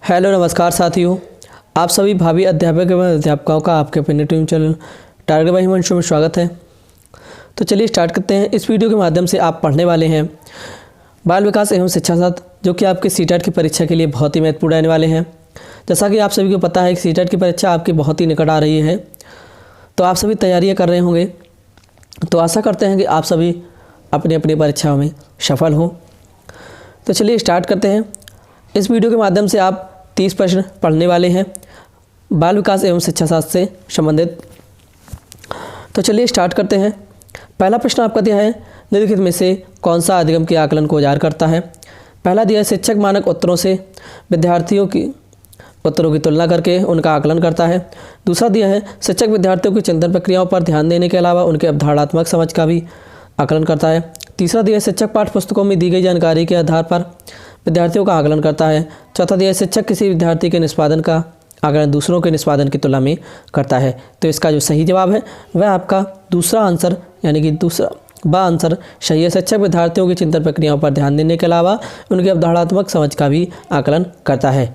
Hello नमस्कार साथियों, आप सभी भावी अध्यापक एवं अध्यापकों का आपके अपने YouTube channel target by human show में स्वागत है। तो चलिए स्टार्ट करते हैं। इस वीडियो के माध्यम से आप पढ़ने वाले हैं बाल विकास एवं शिक्षा शास्त्र, जो कि आपके सीटेट की परीक्षा के लिए बहुत ही महत्वपूर्ण रहने वाले हैं। जैसा कि आप सभी को पता है कि सीटेट की परीक्षा आपकी बहुत ही निकट आ रही है, तो आप सभी तैयारियाँ कर रहे होंगे। तो आशा करते हैं कि आप सभी अपनी अपनी परीक्षाओं में सफल हों। तो चलिए स्टार्ट करते हैं। इस वीडियो के माध्यम से आप 30 प्रश्न पढ़ने वाले हैं बाल विकास एवं शिक्षा शास्त्र से संबंधित। तो चलिए स्टार्ट करते हैं। पहला प्रश्न आपका दिया है, निम्नलिखित में से कौन सा अधिगम के आकलन को उजागर करता है। पहला दिया है, शिक्षक मानक उत्तरों से विद्यार्थियों की उत्तरों की तुलना करके उनका आकलन करता है। दूसरा दिया है, शिक्षक विद्यार्थियों की चिंतन प्रक्रियाओं पर ध्यान देने के अलावा उनके अवधारणात्मक समझ का भी आकलन करता है। तीसरा दिया है, शिक्षक पाठ्य पुस्तकों में दी गई जानकारी के आधार पर विद्यार्थियों का आकलन करता है। चौथा दिया है, शिक्षक किसी विद्यार्थी के निष्पादन का आकलन दूसरों के निष्पादन की तुलना में करता है। तो इसका जो सही जवाब है वह आपका दूसरा आंसर यानी कि दूसरा आंसर सही है। शिक्षक विद्यार्थियों की चिंतन प्रक्रियाओं पर ध्यान देने के अलावा उनकी अवधारणात्मक समझ का भी आकलन करता है।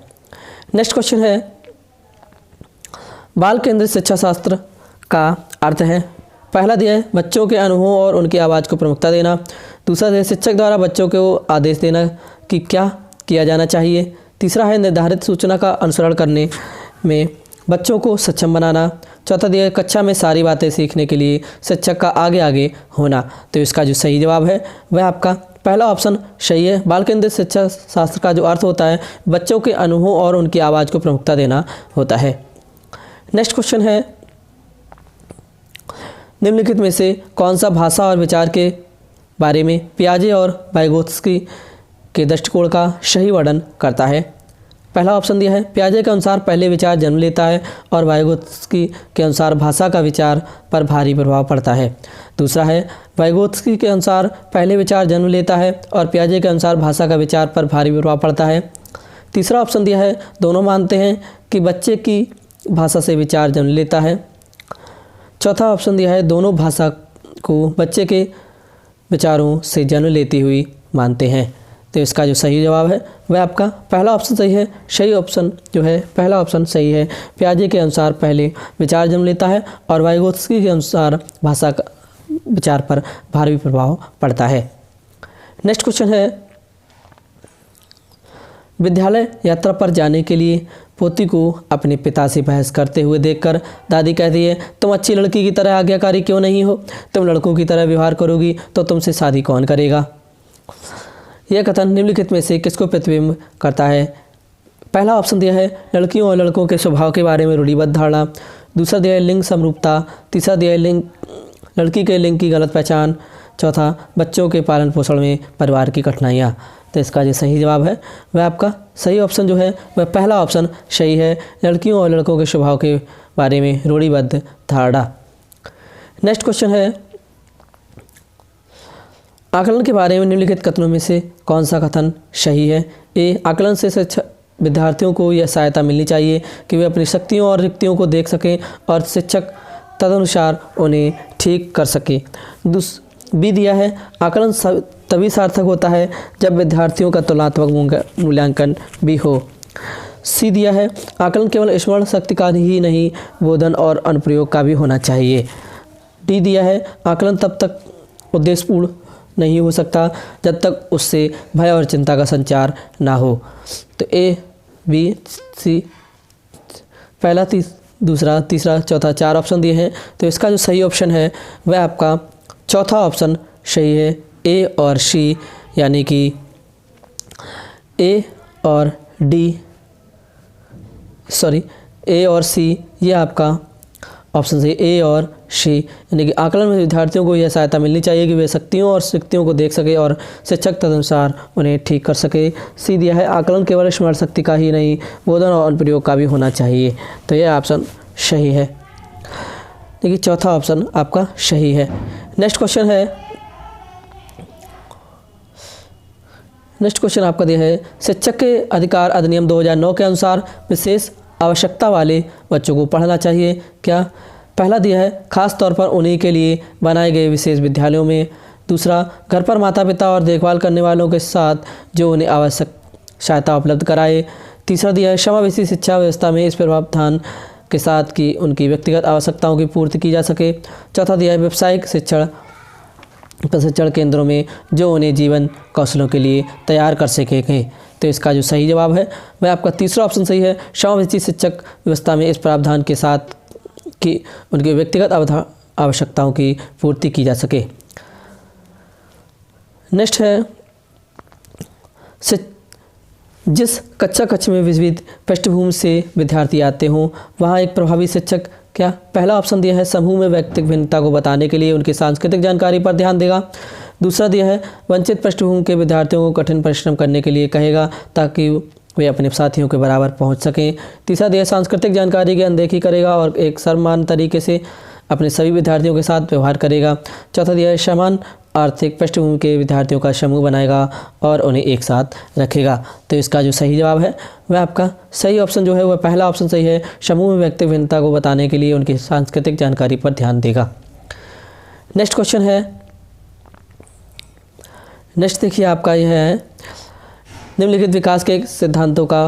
नेक्स्ट क्वेश्चन है, बाल केंद्रित शिक्षा शास्त्र का अर्थ है। पहला दिया है, बच्चों के अनुभवों और उनकी आवाज़ को प्रमुखता देना। दूसरा दिया है, शिक्षक द्वारा बच्चों को आदेश देना कि क्या किया जाना चाहिए। तीसरा है, निर्धारित सूचना का अनुसरण करने में बच्चों को सक्षम बनाना। चौथा दिया है, कक्षा में सारी बातें सीखने के लिए शिक्षक का आगे आगे होना। तो इसका जो सही जवाब है वह आपका पहला ऑप्शन सही है। बाल केंद्रित शिक्षा शास्त्र का जो अर्थ होता है, बच्चों के अनुभवों और उनकी आवाज़ को प्रमुखता देना होता है। नेक्स्ट क्वेश्चन है, निम्नलिखित में से कौन सा भाषा और विचार के बारे में पियाजे और वाइगोत्स्की के दृष्टिकोण का सही वर्णन करता है। पहला ऑप्शन दिया है, पियाजे के अनुसार पहले विचार जन्म लेता है और वाइगोत्स्की के अनुसार भाषा का विचार पर भारी प्रभाव पड़ता है। दूसरा है, वाइगोत्स्की के अनुसार पहले विचार जन्म लेता है और पियाजे के अनुसार भाषा का विचार पर भारी प्रभाव पड़ता है। तीसरा ऑप्शन दिया है, दोनों मानते हैं कि बच्चे की भाषा से विचार जन्म लेता है। चौथा ऑप्शन दिया है, दोनों भाषा को बच्चे के विचारों से जन्म लेती हुई मानते हैं। तो इसका जो सही जवाब है वह आपका पहला ऑप्शन सही है। सही ऑप्शन जो है पहला ऑप्शन सही है। पियाजे के अनुसार पहले विचार जन्म लेता है और वाइगोत्स्की के अनुसार भाषा का विचार पर भारी प्रभाव पड़ता है। नेक्स्ट क्वेश्चन है, विद्यालय यात्रा पर जाने के लिए पोती को अपने पिता से बहस करते हुए देखकर दादी कहती है, तुम अच्छी लड़की की तरह आज्ञाकारी क्यों नहीं हो, तुम लड़कों की तरह व्यवहार करोगी तो तुमसे शादी कौन करेगा। यह कथन निम्नलिखित में से किसको प्रतिबिंब करता है। पहला ऑप्शन दिया है, लड़कियों और लड़कों के स्वभाव के बारे में रूढ़िबद्ध धारणा। दूसरा दिया है, लिंग समरूपता। तीसरा दिया है, लड़की के लिंग की गलत पहचान। चौथा, बच्चों के पालन पोषण में परिवार की कठिनाइयाँ। तो इसका जो सही जवाब है वह आपका सही ऑप्शन जो है वह पहला ऑप्शन सही है, लड़कियों और लड़कों के स्वभाव के बारे में रूढ़िबद्ध धारणा। नेक्स्ट क्वेश्चन है, आकलन के बारे में निम्नलिखित कथनों में से कौन सा कथन सही है। ए, आकलन से शिक्षक विद्यार्थियों को यह सहायता मिलनी चाहिए कि वे अपनी शक्तियों और रिक्तियों को देख सकें और शिक्षक तदनुसार उन्हें ठीक कर सके। बी दिया है, आकलन तभी सार्थक होता है जब विद्यार्थियों का तुलनात्मक मूल्यांकन भी हो। सी दिया है, आकलन केवल स्मरण शक्ति का ही नहीं, बोधन और अनुप्रयोग का भी होना चाहिए। डी दिया है, आकलन तब तक उद्देश्यपूर्ण नहीं हो सकता जब तक उससे भय और चिंता का संचार ना हो। तो ए, बी, सी, पहला, दूसरा, तीसरा, चौथा, 4 ऑप्शन दिए हैं। तो इसका जो सही ऑप्शन है वह आपका चौथा ऑप्शन सही है। ए और सी यानी कि ए और सी ये आपका ऑप्शन सही, ए और सी यानी कि आकलन में विद्यार्थियों को यह सहायता मिलनी चाहिए कि वे शक्तियों और शक्तियों को देख सके और शिक्षक तदनुसार उन्हें ठीक कर सके। सी दिया है, आकलन केवल स्मरण शक्ति का ही नहीं, बोधन और अनुप्रयोग का भी होना चाहिए। तो यह ऑप्शन सही है, देखिए चौथा ऑप्शन आपका सही है। नेक्स्ट क्वेश्चन आपका दिया है, शिक्षक के अधिकार अधिनियम 2009 के अनुसार विशेष आवश्यकता वाले बच्चों को पढ़ना चाहिए क्या। पहला दिया है, खास तौर पर उन्हीं के लिए बनाए गए विशेष विद्यालयों में। दूसरा, घर पर माता पिता और देखभाल करने वालों के साथ जो उन्हें आवश्यक सहायता उपलब्ध कराए। तीसरा दिया है समावेशी शिक्षा व्यवस्था में इस प्रावधान के साथ कि उनकी व्यक्तिगत आवश्यकताओं की पूर्ति की जा सके। चौथा दिया है व्यावसायिक शिक्षण प्रशिक्षण केंद्रों में जो उन्हें जीवन कौशलों के लिए तैयार कर सकेंगे। तो इसका जो सही जवाब है वह आपका तीसरा ऑप्शन सही है, समावेशी शिक्षक व्यवस्था में इस प्रावधान के साथ कि उनकी व्यक्तिगत आवश्यकताओं की पूर्ति की जा सके। नेक्स्ट है जिस कक्षा में विविध पृष्ठभूमि से विद्यार्थी आते हों वहाँ एक प्रभावी शिक्षक क्या? पहला ऑप्शन दिया है समूह में व्यक्तिगत भिन्नता को बताने के लिए उनकी सांस्कृतिक जानकारी पर ध्यान देगा। दूसरा दिया है वंचित पृष्ठभूमि के विद्यार्थियों को कठिन परिश्रम करने के लिए कहेगा ताकि वे अपने साथियों के बराबर पहुंच सकें। तीसरा दिया सांस्कृतिक जानकारी की अनदेखी करेगा और एक सम्मान तरीके से अपने सभी विद्यार्थियों के साथ व्यवहार करेगा। चौथा दिया है समान आर्थिक पृष्ठभूमि के विद्यार्थियों का समूह बनाएगा और उन्हें एक साथ रखेगा। तो इसका जो सही जवाब है वह आपका सही ऑप्शन जो है वह पहला ऑप्शन सही है, समूह में व्यक्तिगत भिन्नता को बताने के लिए उनकी सांस्कृतिक जानकारी पर ध्यान देगा। नेक्स्ट क्वेश्चन है, नेक्स्ट देखिए आपका यह है निम्नलिखित विकास के सिद्धांतों का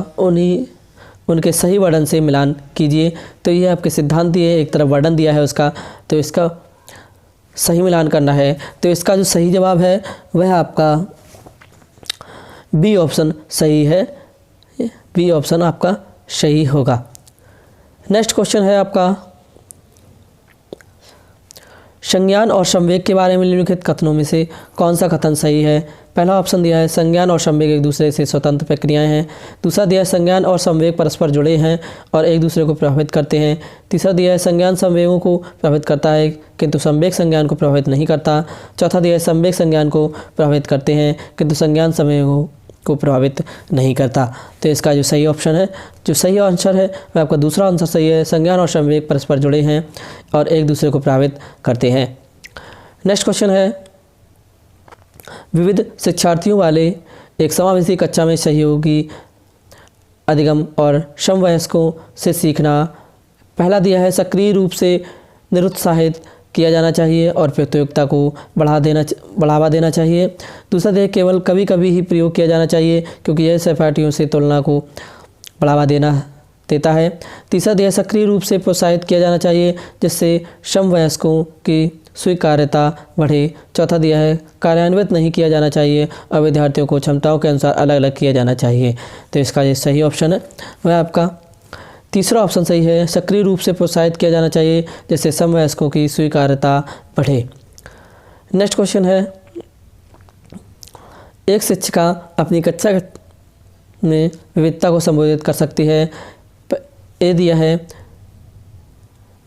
उनके सही वर्णन से मिलान कीजिए। तो ये आपके सिद्धांत दिए, एक तरफ वर्णन दिया है उसका, तो इसका सही मिलान करना है। तो इसका जो सही जवाब है वह आपका बी ऑप्शन सही है, बी ऑप्शन आपका सही होगा। नेक्स्ट क्वेश्चन है आपका संज्ञान और संवेग के बारे में निम्नलिखित कथनों में से कौन सा कथन सही है? पहला ऑप्शन दिया है संज्ञान और संवेग एक दूसरे से स्वतंत्र प्रक्रियाएं हैं। दूसरा दिया है संज्ञान और संवेग परस्पर जुड़े हैं और एक दूसरे को प्रभावित करते हैं। तीसरा दिया है संज्ञान संवेगों को प्रभावित करता है किंतु संवेग संज्ञान को प्रभावित नहीं करता। चौथा दिया है संवेग संज्ञान को प्रभावित करते हैं किंतु संज्ञान संवेगों को प्रभावित नहीं करता। तो इसका जो सही ऑप्शन है, जो सही आंसर है वह आपका दूसरा आंसर सही है, संज्ञान और संवेग परस्पर जुड़े हैं और एक दूसरे को प्रभावित करते हैं। नेक्स्ट क्वेश्चन है विविध शिक्षार्थियों वाले एक समावेशी कक्षा में सहयोगी अधिगम और समवयस्कों से सीखना। पहला दिया है सक्रिय रूप से निरुत्साहित किया जाना चाहिए और प्रतियोगिता को बढ़ावा देना चाहिए। दूसरा दिया केवल कभी कभी ही प्रयोग किया जाना चाहिए क्योंकि यह सहपाठियों से तुलना को बढ़ावा देता है। तीसरा दिया सक्रिय रूप से प्रोत्साहित किया जाना चाहिए जिससे समवयस्कों की स्वीकार्यता बढ़े। चौथा दिया है कार्यान्वित नहीं किया जाना चाहिए और विद्यार्थियों को क्षमताओं के अनुसार अलग अलग किया जाना चाहिए। तो इसका ये सही ऑप्शन है वह आपका तीसरा ऑप्शन सही है, सक्रिय रूप से प्रोत्साहित किया जाना चाहिए जिससे समवयस्कों की स्वीकार्यता बढ़े। नेक्स्ट क्वेश्चन है एक शिक्षिका अपनी कक्षा में विविधता को संबोधित कर सकती है। ए दिया है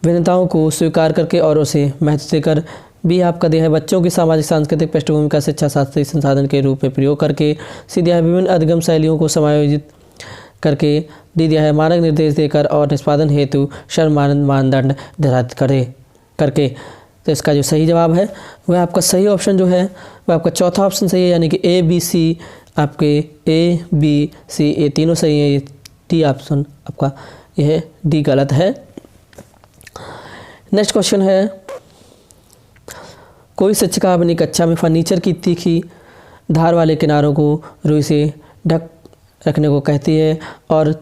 भिन्नताओं को स्वीकार करके और उसे महत्व देकर। बी आपका दिया है बच्चों की सामाजिक सांस्कृतिक पृष्ठभूमि का शिक्षा शास्त्रीय संसाधन के रूप में प्रयोग करके। सी दिया है विभिन्न अधिगम शैलियों को समायोजित करके। डी दिया है मानक निर्देश देकर और निष्पादन हेतु सर्वमान्य मानदंड निर्धारित करके। तो इसका जो सही जवाब है वह आपका सही ऑप्शन जो है वह आपका चौथा ऑप्शन सही है, यानी कि ए बी सी आपके ए बी सी ये तीनों सही है। डी ऑप्शन आपका यह डी गलत है। नेक्स्ट क्वेश्चन है कोई शिक्षिका अपनी कक्षा में फर्नीचर की तीखी धार वाले किनारों को रुई से ढक रखने को कहती है और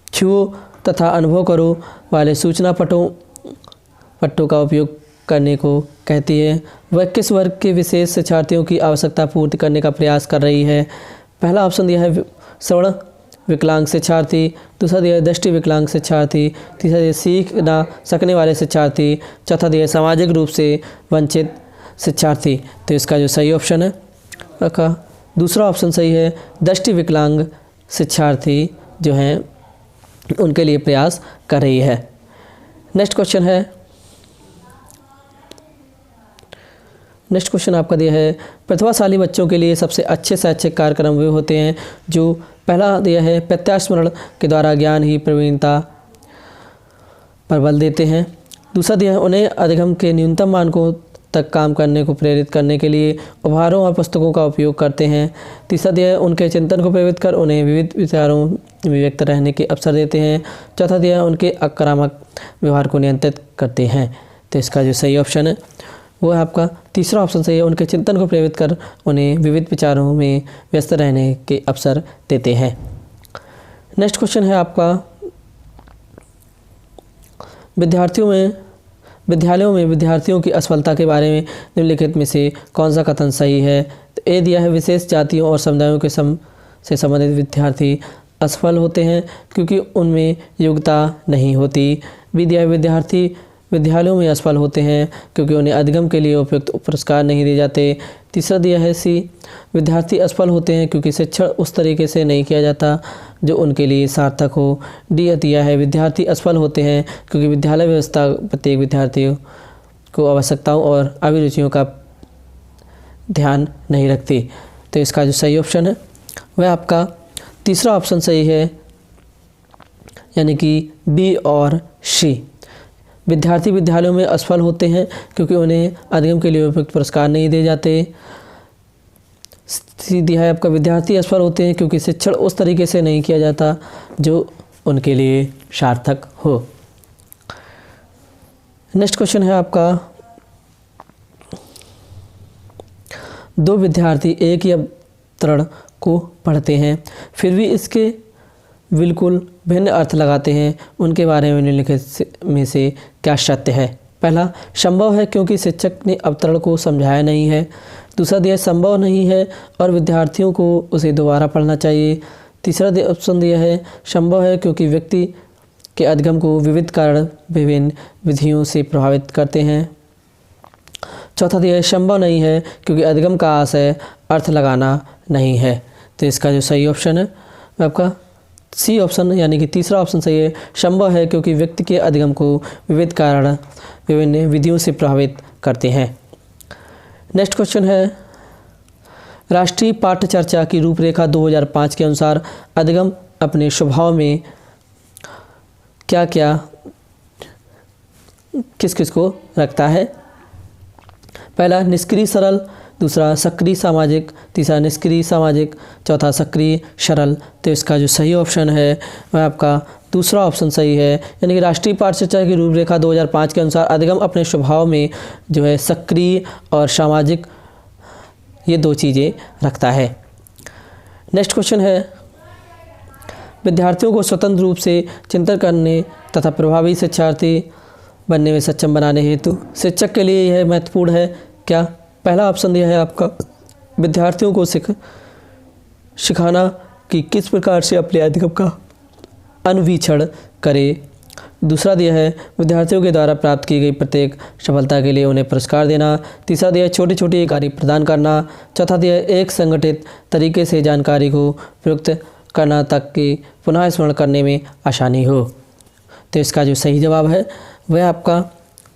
छुओ तथा अनुभव करो वाले सूचना पट्टों का उपयोग करने को कहती है। वह किस वर्ग के विशेष शिक्षार्थियों की आवश्यकता पूर्ति करने का प्रयास कर रही है? पहला ऑप्शन दिया है श्रवण विकलांग शिक्षार्थी। दूसरा दिया है दृष्टि विकलांग शिक्षार्थी। तीसरा दिया सीख ना सकने वाले शिक्षार्थी। चौथा दिया है सामाजिक रूप से वंचित शिक्षार्थी। तो इसका जो सही ऑप्शन है का दूसरा ऑप्शन सही है, दृष्टि विकलांग शिक्षार्थी जो हैं उनके लिए प्रयास कर रही है। नेक्स्ट क्वेश्चन आपका दिया है प्रतिभाशाली बच्चों के लिए सबसे अच्छे शैक्षिक कार्यक्रम वे होते हैं जो पहला दिया है प्रत्यास्मरण के द्वारा ज्ञान ही प्रवीणता पर बल देते हैं। दूसरा दिया है उन्हें अधिगम के न्यूनतम मानकों तक काम करने को प्रेरित करने के लिए उपहारों और पुस्तकों का उपयोग करते हैं। तीसरा दिया है उनके चिंतन को प्रेरित कर उन्हें विविध विचारों में व्यक्त रहने के अवसर देते हैं। चौथा दिया है उनके आक्रामक व्यवहार को नियंत्रित करते हैं। तो इसका जो सही ऑप्शन है वो है आपका तीसरा ऑप्शन सही है, उनके चिंतन को प्रेरित कर उन्हें विविध विचारों में व्यस्त रहने के अवसर देते हैं। नेक्स्ट क्वेश्चन है आपका, विद्यालयों में विद्यार्थियों की असफलता के बारे में निम्नलिखित में से कौन सा कथन सही है। तो ए दिया है, विशेष जातियों और समुदायों के से संबंधित विद्यार्थी असफल होते हैं क्योंकि उनमें योग्यता नहीं होती। बी दिया है, विद्यार्थी विद्यालयों में असफल होते हैं क्योंकि उन्हें अधिगम के लिए उपयुक्त पुरस्कार नहीं दिए जाते। तीसरा दिया है सी, विद्यार्थी असफल होते हैं क्योंकि शिक्षण उस तरीके से नहीं किया जाता जो उनके लिए सार्थक हो। डी दिया है, विद्यार्थी असफल होते हैं क्योंकि विद्यालय व्यवस्था प्रत्येक विद्यार्थियों को आवश्यकताओं और अभिरुचियों का ध्यान नहीं रखती। तो इसका जो सही ऑप्शन है वह आपका तीसरा ऑप्शन सही है, यानी कि बी और सी। विद्यार्थी विद्यालयों में असफल होते हैं क्योंकि उन्हें अधिगम के लिए उपयुक्त पुरस्कार नहीं दिए जाते। सी दिया है आपका, विद्यार्थी असफल होते हैं क्योंकि शिक्षण उस तरीके से नहीं किया जाता जो उनके लिए सार्थक हो। नेक्स्ट क्वेश्चन है आपका, दो विद्यार्थी एक ही अवतरण को पढ़ते हैं फिर भी इसके बिल्कुल भिन्न अर्थ लगाते हैं, उनके बारे में निम्नलिखित में से क्या सत्य है। पहला, संभव है क्योंकि शिक्षक ने अवतरण को समझाया नहीं है। दूसरा दिया, संभव नहीं है और विद्यार्थियों को उसे दोबारा पढ़ना चाहिए। तीसरा ऑप्शन दिया है, संभव है क्योंकि व्यक्ति के अधिगम को विविध कारण विभिन्न विधियों से प्रभावित करते हैं। चौथा दिया है, संभव नहीं है क्योंकि अधिगम का आशय अर्थ लगाना नहीं है। तो इसका जो सही ऑप्शन है वह आपका सी ऑप्शन यानी कि तीसरा ऑप्शन सही है, संभव है क्योंकि व्यक्ति के अधिगम को विविध कारण विभिन्न विधियों से प्रभावित करते हैं। नेक्स्ट क्वेश्चन है, राष्ट्रीय पाठ्यचर्या की रूपरेखा 2005 के अनुसार अधिगम अपने स्वभाव में क्या क्या किस किस को रखता है। पहला, निष्क्रिय सरल, दूसरा सक्रिय सामाजिक, तीसरा निष्क्रिय सामाजिक, चौथा सक्रिय सरल। तो इसका जो सही ऑप्शन है वह आपका दूसरा ऑप्शन सही है, यानी कि राष्ट्रीय पाठ्यचर्या की रूपरेखा 2005 के अनुसार अधिगम अपने स्वभाव में जो है सक्रिय और सामाजिक ये दो चीज़ें रखता है। नेक्स्ट क्वेश्चन है, विद्यार्थियों को स्वतंत्र रूप से चिंतन करने तथा प्रभावी शिक्षार्थी बनने में सक्षम बनाने हेतु शिक्षक के लिए यह महत्वपूर्ण है क्या। पहला ऑप्शन दिया है आपका, विद्यार्थियों को सिखाना कि किस प्रकार से अपने अधिगम का अन्वेषण करे। दूसरा दिया है, विद्यार्थियों के द्वारा प्राप्त की गई प्रत्येक सफलता के लिए उन्हें पुरस्कार देना। तीसरा दिया है, छोटी छोटी कार्य प्रदान करना। चौथा दिया है, एक संगठित तरीके से जानकारी को प्रयुक्त करना ताकि पुनः स्मरण करने में आसानी हो। तो इसका जो सही जवाब है वह आपका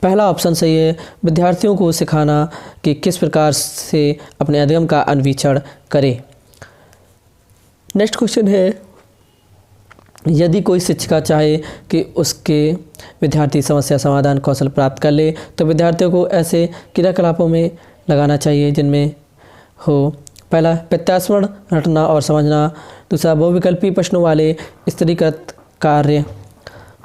पहला ऑप्शन सही है, विद्यार्थियों को सिखाना कि किस प्रकार से अपने अधिगम का अन्वेषण करें। नेक्स्ट क्वेश्चन है, यदि कोई शिक्षिका चाहे कि उसके विद्यार्थी समस्या समाधान कौशल प्राप्त कर ले तो विद्यार्थियों को ऐसे क्रियाकलापों में लगाना चाहिए जिनमें हो, पहला, प्रत्यास्मरण रटना और समझना। दूसरा, बहुविकल्पी प्रश्नों वाले स्तरीकृत कार्य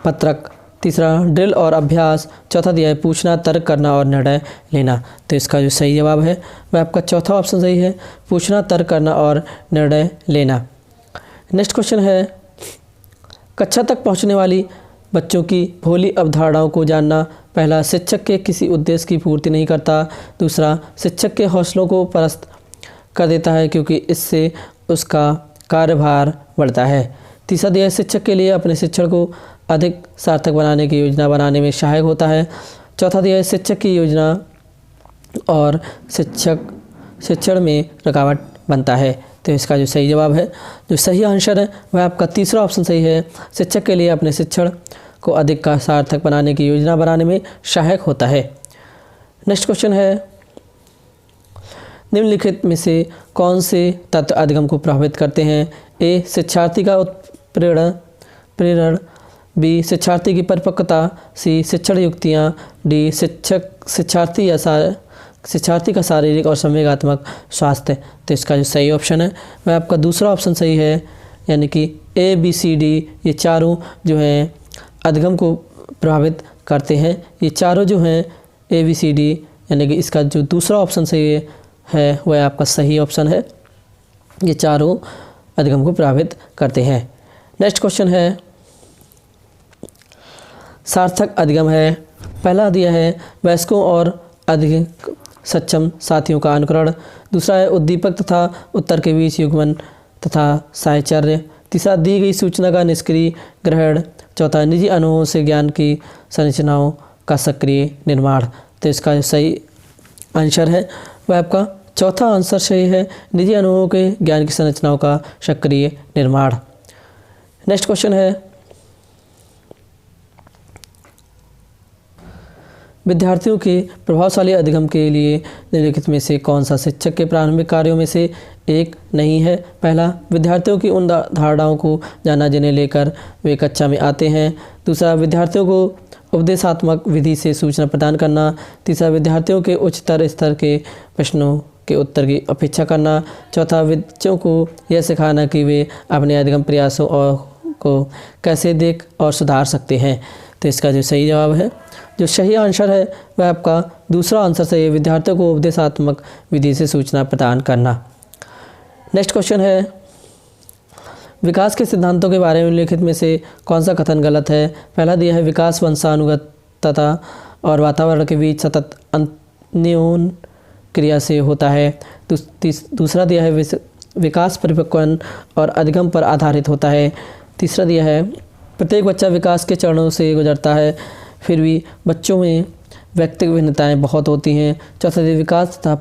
पत्रक। तीसरा, ड्रिल और अभ्यास। चौथा दिया है, पूछना, तर्क करना और निर्णय लेना। तो इसका जो सही जवाब है वह आपका चौथा ऑप्शन सही है, पूछना, तर्क करना और निर्णय लेना। नेक्स्ट क्वेश्चन है, कक्षा तक पहुंचने वाली बच्चों की भोली अवधारणाओं को जानना। पहला, शिक्षक के किसी उद्देश्य की पूर्ति नहीं करता। दूसरा, शिक्षक के हौसलों को पस्त कर देता है क्योंकि इससे उसका कार्यभार बढ़ता है। तीसरा दिया है, शिक्षक के लिए अपने शिक्षण को अधिक सार्थक बनाने की योजना बनाने में सहायक होता है। चौथा दिया है, शिक्षक की योजना और शिक्षण में रुकावट बनता है। तो इसका जो सही जवाब है, जो सही आंसर है वह आपका तीसरा ऑप्शन सही है, शिक्षक के लिए अपने शिक्षण को अधिक का सार्थक बनाने की योजना बनाने में सहायक होता है। नेक्स्ट क्वेश्चन है, निम्नलिखित में से कौन से तत्व अधिगम को प्रभावित करते हैं। ए, शिक्षार्थी का प्रेरण। बी, शिक्षार्थी की परिपक्वता। सी, शिक्षण युक्तियाँ। डी, शिक्षार्थी का शारीरिक और संवेगात्मक स्वास्थ्य। तो इसका जो सही ऑप्शन है वह आपका दूसरा ऑप्शन सही है, यानी कि ए, बी, सी, डी ये चारों जो हैं अधिगम को प्रभावित करते हैं। ये चारों जो हैं ए, बी, सी, डी, यानी कि इसका जो दूसरा ऑप्शन सही है वह आपका सही ऑप्शन है, ये चारों अधिगम को प्रभावित करते हैं। नेक्स्ट क्वेश्चन है सार्थक अधिगम है। पहला दिया है वयस्कों और अधिक सक्षम साथियों का अनुकरण। दूसरा है उद्दीपक तथा उत्तर के बीच युग्मन तथा साहचर्य। तीसरा दी गई सूचना का निष्क्रिय ग्रहण। चौथा निजी अनुभवों से ज्ञान की संरचनाओं का सक्रिय निर्माण। तो इसका जो सही आंसर है वह आपका चौथा आंसर सही है, निजी अनुभवों के ज्ञान की संरचनाओं का सक्रिय निर्माण। नेक्स्ट क्वेश्चन है विद्यार्थियों के प्रभावशाली अधिगम के लिए निम्नलिखित में से कौन सा शिक्षक के प्रारंभिक कार्यों में से एक नहीं है। पहला, विद्यार्थियों की उन धारणाओं को जानना जिन्हें लेकर वे कक्षा में आते हैं। दूसरा, विद्यार्थियों को उपदेशात्मक विधि से सूचना प्रदान करना। तीसरा, विद्यार्थियों के उच्चतर स्तर के प्रश्नों के उत्तर की अपेक्षा करना। चौथा, बच्चों को यह सिखाना कि वे अपने अधिगम प्रयासों को कैसे देख और सुधार सकते हैं। तो इसका जो सही जवाब है, जो सही आंसर है वह आपका दूसरा आंसर सही है, विद्यार्थियों को उपदेशात्मक विधि से सूचना प्रदान करना। नेक्स्ट क्वेश्चन है विकास के सिद्धांतों के बारे में निम्नलिखित में से कौन सा कथन गलत है। पहला दिया है विकास वंशानुगतता और वातावरण के बीच सतत अन्योन क्रिया से होता है। दूसरा दिया है विकास परिपक्वन और अधिगम पर आधारित होता है। तीसरा दिया है प्रत्येक बच्चा विकास के चरणों से गुजरता है, फिर भी बच्चों में व्यक्तिगत भिन्नताएं बहुत होती हैं। चौथा दिया विकास तथा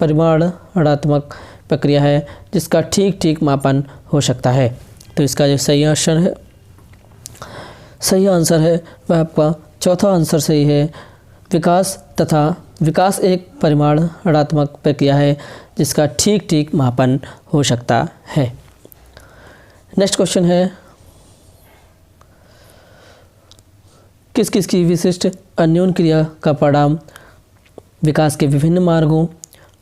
परिमाणात्मक प्रक्रिया है जिसका ठीक ठीक मापन हो सकता है। तो इसका जो सही आंसर है वह आपका चौथा आंसर सही है, विकास एक परिमाणात्मक प्रक्रिया है जिसका ठीक ठीक मापन हो सकता है। नेक्स्ट क्वेश्चन है किस किस की विशिष्ट अन्योन क्रिया का परिणाम विकास के विभिन्न मार्गों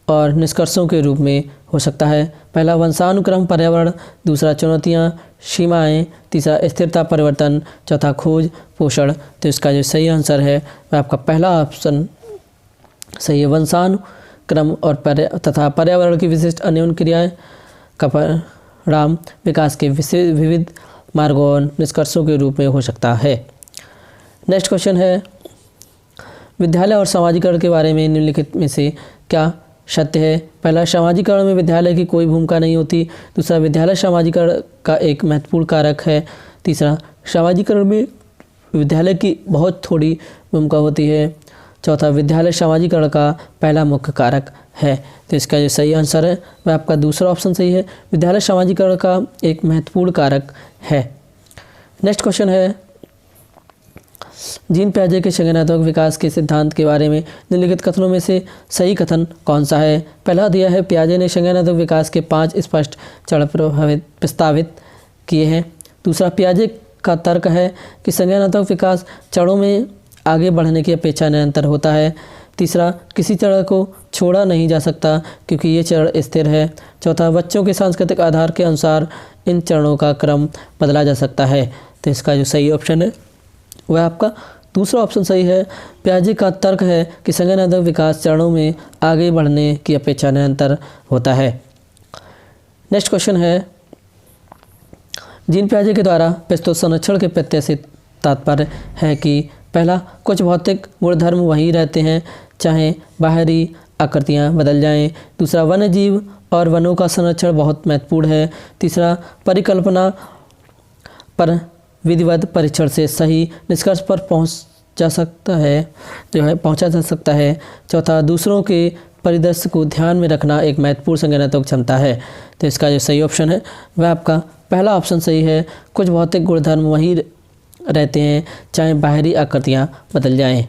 और निष्कर्षों के रूप में हो सकता है। पहला वंशानुक्रम पर्यावरण, दूसरा चुनौतियाँ सीमाएं, तीसरा स्थिरता परिवर्तन, चौथा खोज पोषण। तो इसका जो सही आंसर है वह आपका पहला ऑप्शन सही है, वंशानुक्रम और तथा पर्यावरण की विशिष्ट अन्योन क्रियाएं का परिणाम विकास के विविध मार्गों और निष्कर्षों के रूप में हो सकता है। नेक्स्ट क्वेश्चन है विद्यालय और सामाजिकरण के बारे में निम्नलिखित में से क्या सत्य है। पहला, सामाजिकरण में विद्यालय की कोई भूमिका नहीं होती। दूसरा, विद्यालय सामाजिकरण का एक महत्वपूर्ण कारक है। तीसरा, सामाजिकरण में विद्यालय की बहुत थोड़ी भूमिका होती है। चौथा, विद्यालय सामाजिकरण का पहला मुख्य कारक है। तो इसका जो सही आंसर है वह आपका दूसरा ऑप्शन सही है, विद्यालय सामाजिकरण का एक महत्वपूर्ण कारक है। नेक्स्ट क्वेश्चन है जीन पियाजे के संज्ञानात्मक विकास के सिद्धांत के बारे में निम्नलिखित कथनों में से सही कथन कौन सा है। पहला दिया है पियाजे ने संज्ञानात्मक विकास के 5 स्पष्ट चरण प्रस्तावित किए हैं। दूसरा, पियाजे का तर्क है कि संज्ञानात्मक विकास चरणों में आगे बढ़ने की अपेक्षा निरंतर होता है। तीसरा, किसी चरण को छोड़ा नहीं जा सकता क्योंकि ये चरण स्थिर है। चौथा, बच्चों के सांस्कृतिक आधार के अनुसार इन चरणों का क्रम बदला जा सकता है। तो इसका जो सही ऑप्शन है वह आपका दूसरा ऑप्शन सही है, पियाजे का तर्क है कि संज्ञानात्मक विकास चरणों में आगे बढ़ने की अपेक्षा निरंतर होता है। नेक्स्ट क्वेश्चन है जीन पियाजे के द्वारा प्रस्तुत संरक्षण के प्रत्यय से तात्पर्य है कि पहला, कुछ भौतिक गुणधर्म वही रहते हैं चाहे बाहरी आकृतियाँ बदल जाएं। दूसरा, वन्य जीव और वनों का संरक्षण बहुत महत्वपूर्ण है। तीसरा, परिकल्पना पर विधिवत परीक्षण से सही निष्कर्ष पर पहुंचा जा सकता है। चौथा, दूसरों के परिदृश्य को ध्यान में रखना एक महत्वपूर्ण संज्ञानात्मक क्षमता है। तो इसका जो सही ऑप्शन है वह आपका पहला ऑप्शन सही है, कुछ भौतिक गुणधर्म वही रहते हैं चाहे बाहरी आकृतियाँ बदल जाएं।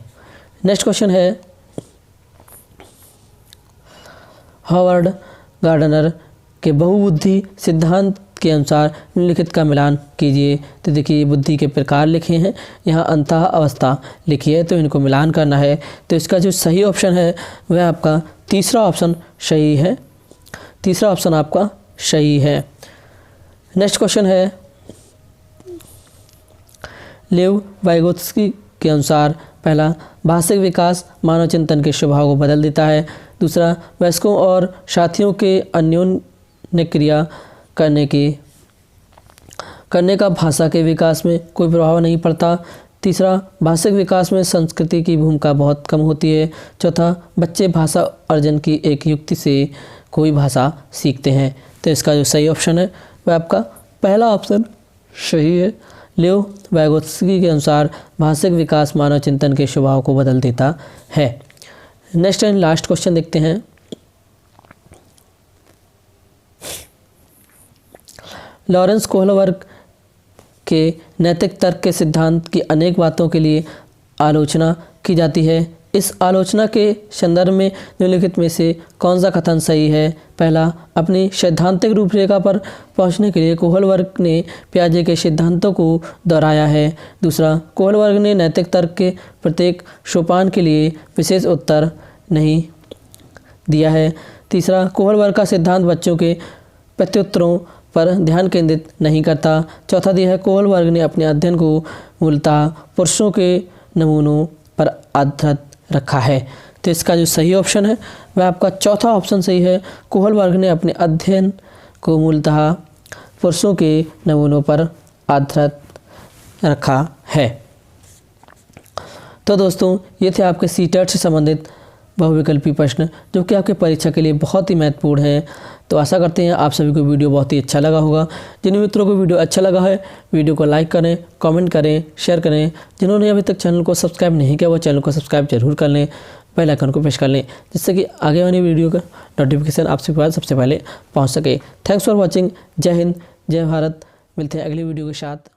नेक्स्ट क्वेश्चन है हॉवर्ड गार्डनर के बहुबुद्धि सिद्धांत के अनुसार निम्नलिखित का मिलान कीजिए। तो देखिए बुद्धि के प्रकार लिखे हैं, यहाँ अंतः अवस्था लिखी है, तो इनको मिलान करना है। तो इसका जो सही ऑप्शन है वह आपका तीसरा ऑप्शन सही है, तीसरा ऑप्शन आपका सही है। नेक्स्ट क्वेश्चन है लेव वाइगोत्स्की के अनुसार पहला, भाषिक विकास मानव चिंतन के स्वभाव को बदल देता है। दूसरा, वयस्कों और साथियों के अन्योन्य क्रिया करने की करने का भाषा के विकास में कोई प्रभाव नहीं पड़ता। तीसरा, भाषिक विकास में संस्कृति की भूमिका बहुत कम होती है। चौथा, बच्चे भाषा अर्जन की एक युक्ति से कोई भाषा सीखते हैं। तो इसका जो सही ऑप्शन है वह आपका पहला ऑप्शन सही है। लियो वाइगोत्स्की के अनुसार भाषिक विकास मानव चिंतन के स्वभाव को बदल देता है। नेक्स्ट एंड लास्ट क्वेश्चन देखते हैं। लॉरेंस कोहलबर्ग के नैतिक तर्क के सिद्धांत की अनेक बातों के लिए आलोचना की जाती है। इस आलोचना के संदर्भ में निम्नलिखित में से कौन सा कथन सही है? पहला, अपनी सैद्धांतिक रूपरेखा पर पहुंचने के लिए कोहलबर्ग ने पियाजे के सिद्धांतों को दोहराया है। दूसरा, कोहलबर्ग ने नैतिक तर्क के प्रत्येक सोपान के लिए विशेष उत्तर नहीं दिया है। तीसरा, कोहलबर्ग का सिद्धांत बच्चों के प्रत्युत्तरों पर ध्यान केंद्रित नहीं करता। चौथा दिया है, कोहलबर्ग ने अपने अध्ययन को मूलतः पुरुषों के नमूनों पर आधारित रखा है। तो इसका जो सही ऑप्शन है वह आपका चौथा ऑप्शन सही है। कोहलबर्ग ने अपने अध्ययन को मूलतः पुरुषों के नमूनों पर आधारित रखा है। तो दोस्तों, ये थे आपके सीटेट से संबंधित बहुविकल्पी प्रश्न जो कि आपके परीक्षा के लिए बहुत ही महत्वपूर्ण हैं। तो आशा करते हैं आप सभी को वीडियो बहुत ही अच्छा लगा होगा। जिन मित्रों को वीडियो अच्छा लगा है वीडियो को लाइक करें, कमेंट करें, शेयर करें। जिन्होंने अभी तक चैनल को सब्सक्राइब नहीं किया वो चैनल को सब्सक्राइब जरूर कर लें, बेल आइकन को प्रेस कर लें जिससे कि आगे वाली वीडियो का नोटिफिकेशन आपके पास सबसे पहले पहुँच सके। Thanks for watching. जय हिंद, जय भारत। मिलते हैं अगली वीडियो के साथ।